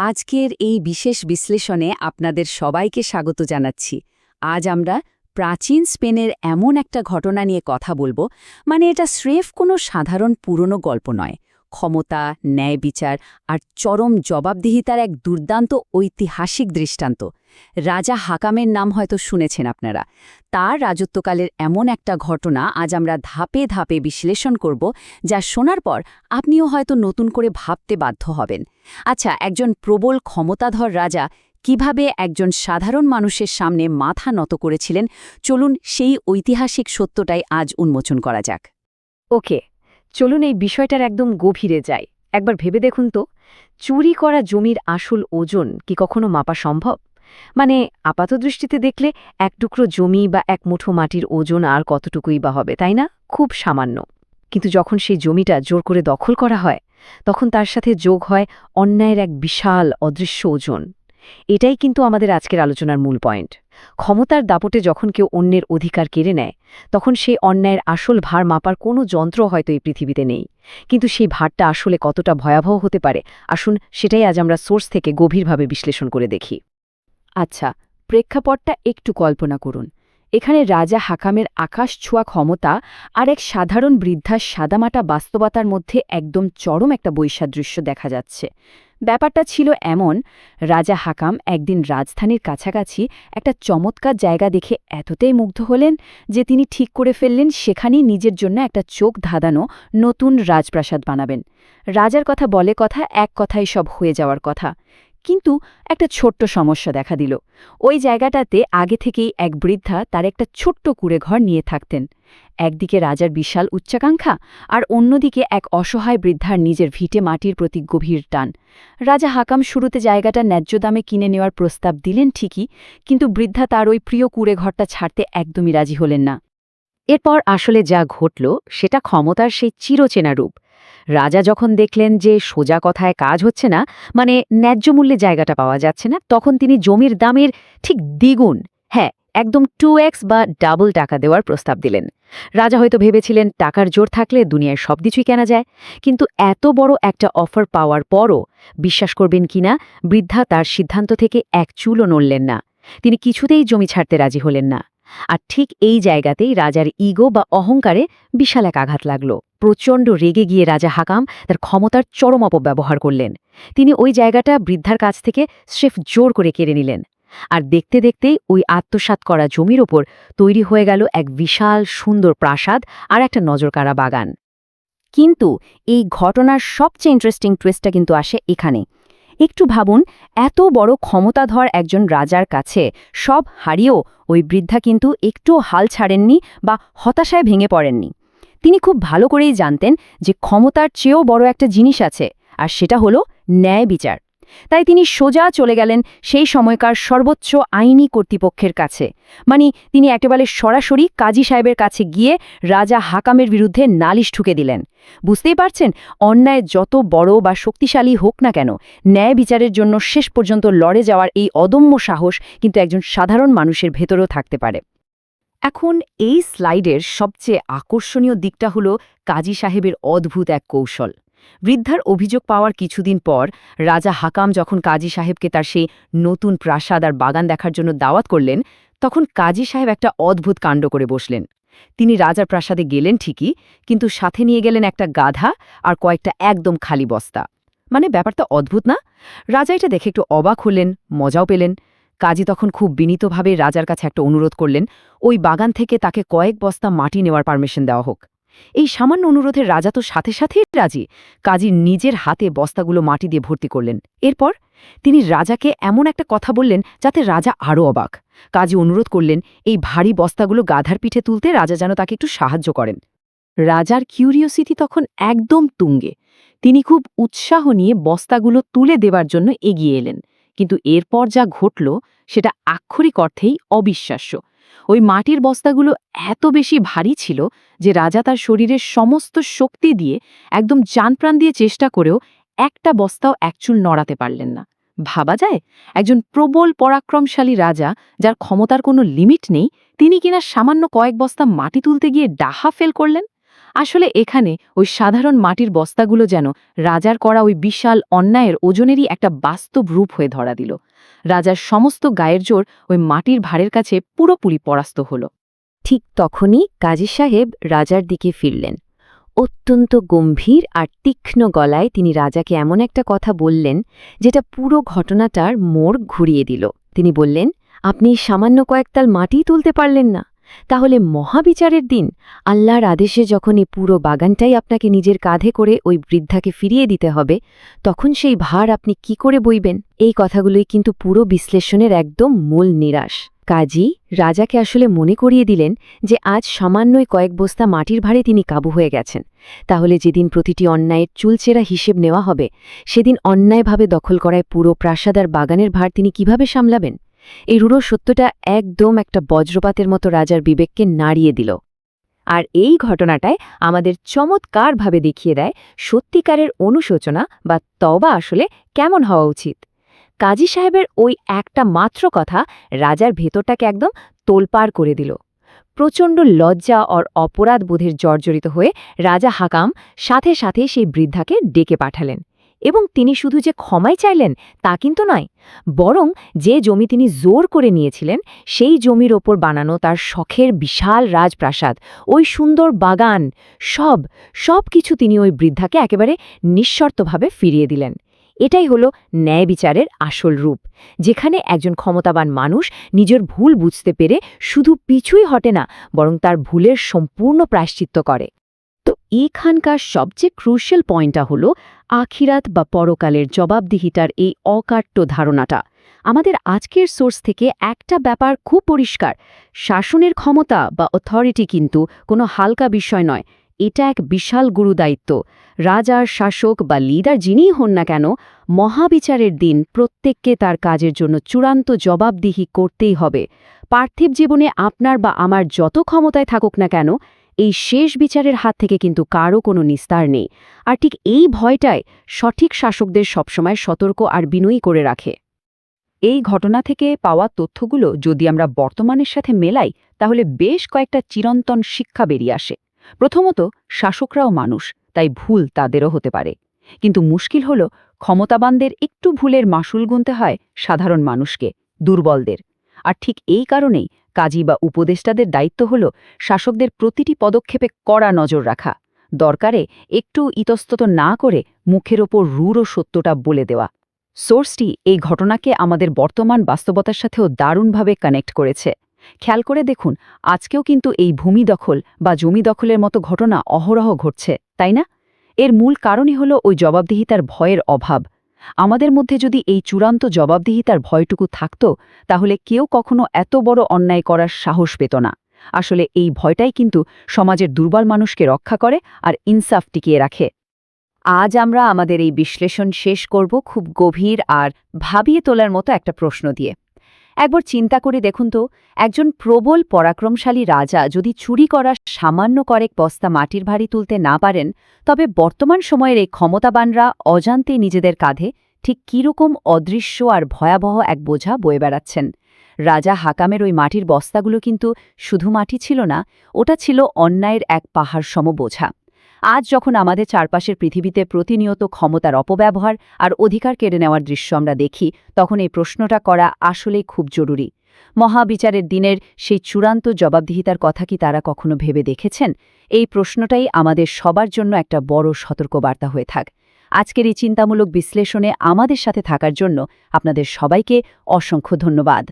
আজকের এই বিশেষ বিশ্লেষণে আপনাদের সবাইকে স্বাগত জানাচ্ছি। আজ আমরা প্রাচীন স্পেনের এমন একটা ঘটনা নিয়ে কথা বলবো, মানে এটা স্রেফ কোনো সাধারণ পুরনো গল্প নয়। ক্ষমতা, ন্যায় বিচার আর চরম জবাবদিহিতার এক দুর্দান্ত ঐতিহাসিক দৃষ্টান্ত। রাজা হাকামের নাম হয়তো শুনেছেন আপনারা। তার রাজত্বকালের এমন একটা ঘটনা আজ আমরা ধাপে ধাপে বিশ্লেষণ করব, যা শোনার পর আপনিও হয়তো নতুন করে ভাবতে বাধ্য হবেন। আচ্ছা, একজন প্রবল ক্ষমতাধর রাজা কিভাবে একজন সাধারণ মানুষের সামনে মাথা নত করেছিলেন, চলুন সেই ঐতিহাসিক সত্যটাই আজ উন্মোচন করা যাক। ওকে, চলুন এই বিষয়টার একদম গভীরে যাই। একবার ভেবে দেখুন তো, চুরি করা জমির আসল ওজন কি কখনো মাপা সম্ভব? মানে আপাতদৃষ্টিতে দেখলে এক টুকরো জমি বা এক মুঠো মাটির ওজন আর কতটুকুই বা হবে, তাই না? খুব সামান্য। কিন্তু যখন সেই জমিটা জোর করে দখল করা হয়, তখন তার সাথে যোগ হয় অন্যায়ের এক বিশাল অদৃশ্য ওজন। এটাই কিন্তু আমাদের আজকের আলোচনার মূল পয়েন্ট। ক্ষমতার দাপটে যখন কেউ অন্যের অধিকার কেড়ে নেয়, তখন সেই অন্যায়ের আসল ভার মাপার কোনো যন্ত্র হয়তো এই পৃথিবীতে নেই। কিন্তু সেই ভারটা আসলে কতটা ভয়াবহ হতে পারে, আসুন সেটাই আজ আমরা সোর্স থেকে গভীরভাবে বিশ্লেষণ করে দেখি। আচ্ছা, প্রেক্ষাপটটা একটু কল্পনা করুন। এখানে রাজা হাকামের আকাশ ছোঁয়া ক্ষমতা আর এক সাধারণ বৃদ্ধার সাদামাটা বাস্তবতার মধ্যে একদম চরম একটা বৈসাদৃশ্য দেখা যাচ্ছে। ব্যাপারটা ছিল এমন, রাজা হাকাম একদিন রাজধানীর কাছাকাছি একটা চমৎকার জায়গা দেখে এতটাই মুগ্ধ হলেন যে তিনি ঠিক করে ফেললেন সেখানেই নিজের জন্য একটা চোখ ধাঁধানো নতুন রাজপ্রাসাদ বানাবেন। রাজার কথা বলে কথা, এক কথায় সব হয়ে যাওয়ার কথা। কিন্তু একটা ছোট্ট সমস্যা দেখা দিল। ওই জায়গাটাতে আগে থেকেই এক বৃদ্ধা তার একটা ছোট্ট কুঁড়েঘর নিয়ে থাকতেন। একদিকে রাজার বিশাল উচ্চাকাঙ্ক্ষা, আর অন্যদিকে এক অসহায় বৃদ্ধার নিজের ভিটে মাটির প্রতি গভীর টান। রাজা হাকাম শুরুতে জায়গাটা ন্যায্য দামে কিনে নেওয়ার প্রস্তাব দিলেন ঠিকই, কিন্তু বৃদ্ধা তার ওই প্রিয় কুঁড়েঘরটা ছাড়তে একদমই রাজি হলেন না। এরপর আসলে যা ঘটল সেটা ক্ষমতার সেই চিরচেনা রূপ। রাজা যখন দেখলেন যে সোজা কথায় কাজ হচ্ছে না, মানে ন্যায্য মূল্যে জায়গাটা পাওয়া যাচ্ছে না, তখন তিনি জমির দামের ঠিক দ্বিগুণ, হ্যাঁ একদম 2x বা ডাবল টাকা দেওয়ার প্রস্তাব দিলেন। রাজা হয়তো ভেবেছিলেন টাকার জোর থাকলে দুনিয়ার সবকিছুই কেনা যায়, কিন্তু এত বড় একটা অফার পাওয়ার পরও বিশ্বাস করবেন কিনা, বৃদ্ধা তার সিদ্ধান্ত থেকে এক চুলও নড়লেন না। তিনি কিছুতেই জমি ছাড়তে রাজি হলেন না। আর ঠিক এই জায়গাতেই রাজার ইগো বা অহংকারে বিশাল এক আঘাত লাগল। প্রচণ্ড রেগে গিয়ে রাজা হাকাম তার ক্ষমতার চরম অপব্যবহার করলেন। তিনি ওই জায়গাটা বৃদ্ধার কাছ থেকে স্রেফ জোর করে কেড়ে নিলেন। আর দেখতে দেখতেই ওই আত্মসাৎ করা জমির ওপর তৈরি হয়ে গেল এক বিশাল সুন্দর প্রাসাদ আর একটা নজরকাড়া বাগান। কিন্তু এই ঘটনার সবচেয়ে ইন্টারেস্টিং টুইস্টটা কিন্তু আসে এখানে। একটু ভাবুন, এত বড় ক্ষমতাধর একজন রাজার কাছে সব হারিয়েও ওই বৃদ্ধা কিন্তু একটুও হাল ছাড়েননি বা হতাশায় ভেঙে পড়েননি। তিনি খুব ভালো করেই জানতেন যে ক্ষমতার চেয়েও বড় একটা জিনিস আছে, আর সেটা হলো ন্যায় বিচার। তাই তিনি সোজা চলে গেলেন সেই সময়কার সর্বোচ্চ আইনি কর্তৃপক্ষের কাছে। মানে তিনি একেবারে সরাসরি কাজী সাহেবের কাছে গিয়ে রাজা হাকামের বিরুদ্ধে নালিশ ঠুকে দিলেন। বুঝতেই পারছেন, অন্যায় যত বড় বা শক্তিশালী হোক না কেন, ন্যায় বিচারের জন্য শেষ পর্যন্ত লড়ে যাওয়ার এই অদম্য সাহস কিন্তু একজন সাধারণ মানুষের ভেতরেও থাকতে পারে। এখন এই স্লাইডের সবচেয়ে আকর্ষণীয় দিকটা হলো কাজী সাহেবের অদ্ভুত এক কৌশল। বৃদ্ধার অভিযোগ পাওয়ার কিছুদিন পর রাজা হাকাম যখন কাজী সাহেবকে তার সেই নতুন প্রাসাদ আর বাগান দেখার জন্য দাওয়াত করলেন, তখন কাজী সাহেব একটা অদ্ভুত কাণ্ড করে বসলেন। তিনি রাজার প্রাসাদে গেলেন ঠিকই, কিন্তু সাথে নিয়ে গেলেন একটা গাধা আর কয়েকটা একদম খালি বস্তা। মানে ব্যাপারটা অদ্ভুত না? রাজা এটা দেখে একটু অবাক হলেন, মজাও পেলেন। কাজী তখন খুব বিনীতভাবে রাজার কাছে একটা অনুরোধ করলেন, ওই বাগান থেকে তাকে কয়েক বস্তা মাটি নেওয়ার পারমিশন দেওয়া হোক। এই সামান্য অনুরোধে রাজা তো সাথে সাথেই রাজি। কাজী নিজের হাতে বস্তাগুলো মাটি দিয়ে ভর্তি করলেন। এরপর তিনি রাজাকে এমন একটা কথা বললেন যাতে রাজা আরও অবাক। কাজী অনুরোধ করলেন এই ভারী বস্তাগুলো গাধার পিঠে তুলতে রাজা যেন তাকে একটু সাহায্য করেন। রাজার কিউরিওসিটি তখন একদম তুঙ্গে। তিনি খুব উৎসাহ নিয়ে বস্তাগুলো তুলে দেবার জন্য এগিয়ে এলেন। কিন্তু এরপর যা ঘটল সেটা আক্ষরিক অর্থেই অবিশ্বাস্য। ওই মাটির বস্তাগুলো এত বেশি ভারী ছিল যে রাজা তার শরীরের সমস্ত শক্তি দিয়ে, একদম জানপ্রাণ দিয়ে চেষ্টা করেও একটা বস্তাও একচুল নড়াতে পারলেন না। ভাবা যায়, একজন প্রবল পরাক্রমশালী রাজা, যার ক্ষমতার কোনো লিমিট নেই, তিনি কিনা সামান্য কয়েক বস্তা মাটি তুলতে গিয়ে ডাহা ফেল করলেন। আসলে এখানে ওই সাধারণ মাটির বস্তাগুলো যেন রাজার করা ওই বিশাল অন্যায়ের ওজনেরই একটা বাস্তব রূপ হয়ে ধরা দিল। রাজার সমস্ত গায়ের জোর ওই মাটির ভারের কাছে পুরোপুরি পরাস্ত হল। ঠিক তখনই কাজী সাহেব রাজার দিকে ফিরলেন। অত্যন্ত গম্ভীর আর তীক্ষ্ণ গলায় তিনি রাজাকে এমন একটা কথা বললেন যেটা পুরো ঘটনাটার মোড় ঘুরিয়ে দিল। তিনি বললেন, আপনি সামান্য কয়েকতাল মাটি তুলতে পারলেন না, তাহলে মহাবিচারের দিন আল্লাহর আদেশে যখন এই পুরো বাগানটাই আপনাকে নিজের কাঁধে করে ওই বৃদ্ধাকে ফিরিয়ে দিতে হবে, তখন সেই ভার আপনি কি করে বইবেন? এই কথাগুলোই কিন্তু পুরো বিশ্লেষণের একদম মূল নিরাশ। কাজী রাজাকে আসলে মনে করিয়ে দিলেন যে আজ সামান্যই কয়েক বস্তা মাটির ভারে তিনি কাবু হয়ে গেছেন, তাহলে যেদিন প্রতিটি অন্যায়ের চুলচেরা হিসেব নেওয়া হবে, সেদিন অন্যায়ভাবে দখল করায় পুরো প্রাসাদ আর বাগানের ভার তিনি কিভাবে সামলাবেন? এই রূঢ় সত্যটা একদম একটা বজ্রপাতের মতো রাজার বিবেককে নাড়িয়ে দিল। আর এই ঘটনাটায় আমাদের চমৎকারভাবে দেখিয়ে দেয় সত্যিকারের অনুশোচনা বা তওবা আসলে কেমন হওয়া উচিত। কাজী সাহেবের ওই একটা মাত্র কথা রাজার ভেতরটাকে একদম তোলপাড় করে দিল। প্রচণ্ড লজ্জা আর অপরাধ বোধের জর্জরিত হয়ে রাজা হাকাম সাথে সাথে সেই বৃদ্ধাকে ডেকে পাঠালেন। এবং তিনি শুধু যে ক্ষমাই চাইলেন তা কিন্তু নয়, বরং যে জমি তিনি জোর করে নিয়েছিলেন সেই জমির ওপর বানানো তার শখের বিশাল রাজপ্রাসাদ, ওই সুন্দর বাগান, সব কিছু তিনি ওই বৃদ্ধাকে একেবারে নিঃশর্তভাবে ফিরিয়ে দিলেন। এটাই হলো ন্যায় বিচারের আসল রূপ, যেখানে একজন ক্ষমতাবান মানুষ নিজের ভুল বুঝতে পেরে শুধু পিছুই হটে না, বরং তার ভুলের সম্পূর্ণ প্রায়শ্চিত্ত করে। তো এখানকার সবচেয়ে ক্রুশিয়াল পয়েন্টটা হলো আখিরাত বা পরকালের জবাবদিহিতার এই অকাট্য ধারণাটা। আমাদের আজকের সোর্স থেকে একটা ব্যাপার খুব পরিষ্কার, শাসনের ক্ষমতা বা অথরিটি কিন্তু কোনো হালকা বিষয় নয়, এটা এক বিশাল গুরুদায়িত্ব। রাজার, শাসক বা লিডার যিনিই হন না কেন, মহাবিচারের দিন প্রত্যেককে তার কাজের জন্য চূড়ান্ত জবাবদিহি করতেই হবে। পার্থিব জীবনে আপনার বা আমার যত ক্ষমতায় থাকুক না কেন, এই শেষ বিচারের হাত থেকে কিন্তু কারও কোনো নিস্তার নেই। আর ঠিক এই ভয়টাই সঠিক শাসকদের সবসময় সতর্ক আর বিনয়ী করে রাখে। এই ঘটনা থেকে পাওয়া তথ্যগুলো যদি আমরা বর্তমানের সাথে মেলাই, তাহলে বেশ কয়েকটা চিরন্তন শিক্ষা বেরিয়ে আসে। প্রথমত, শাসকরাও মানুষ, তাই ভুল তাদেরও হতে পারে। কিন্তু মুশকিল হল ক্ষমতাবানদের একটু ভুলের মাসুল গুনতে হয় সাধারণ মানুষকে, দুর্বলদের। আর ঠিক এই কারণেই কাজী বা উপদেষ্টাদের দায়িত্ব হল শাসকদের প্রতিটি পদক্ষেপে কড়া নজর রাখা, দরকারে একটু ইতস্তত না করে মুখের ওপর রূঢ় সত্যটা বলে দেওয়া। সোর্সটি এই ঘটনাকে আমাদের বর্তমান বাস্তবতার সাথেও দারুণভাবে কানেক্ট করেছে। খেয়াল করে দেখুন, আজকেও কিন্তু এই ভূমি দখল বা জমি দখলের মতো ঘটনা অহরহ ঘটছে, তাই না? এর মূল কারণই হল ওই জবাবদিহিতার ভয়ের অভাব। আমাদের মধ্যে যদি এই চূড়ান্ত জবাবদিহিতার ভয়টুকু থাকত, তাহলে কেউ কখনো এত বড় অন্যায় করার সাহস পেত না। আসলে এই ভয়টাই কিন্তু সমাজের দুর্বল মানুষকে রক্ষা করে আর ইনসাফ টিকিয়ে রাখে। আজ আমরা আমাদের এই বিশ্লেষণ শেষ করব খুব গভীর আর ভাবিয়ে তোলার মতো একটা প্রশ্ন দিয়ে। একবার চিন্তা করে দেখুন তো, একজন প্রবল পরাক্রমশালী রাজা যদি চুরি করা সামান্য কয়েক বস্তা মাটির ভারী তুলতে না পারেন, তবে বর্তমান সময়ের এই ক্ষমতাবানরা অজান্তে নিজেদের কাঁধে ঠিক কীরকম অদৃশ্য আর ভয়াবহ এক বোঝা বয়ে বেড়াচ্ছেন। রাজা হাকামের ওই মাটির বস্তাগুলো কিন্তু শুধু মাটি ছিল না, ওটা ছিল অন্যায়ের এক পাহাড়সম বোঝা। আজ যখন আমাদের চারপাশের পৃথিবীতে প্রতিনিয়ত ক্ষমতার অপব্যবহার আর অধিকার কেড়ে নেওয়ার দৃশ্য আমরা দেখি, তখন এই প্রশ্নটা করা আসলেই খুব জরুরি। মহাবিচারের দিনের সেই চূড়ান্ত জবাবদিহিতার কথা কি তারা কখনো ভেবে দেখেছেন? এই প্রশ্নটাই আমাদের সবার জন্য একটা বড় সতর্কবার্তা হয়ে থাক। আজকের এই চিন্তামূলক বিশ্লেষণে আমাদের সাথে থাকার জন্য আপনাদের সবাইকে অসংখ্য ধন্যবাদ।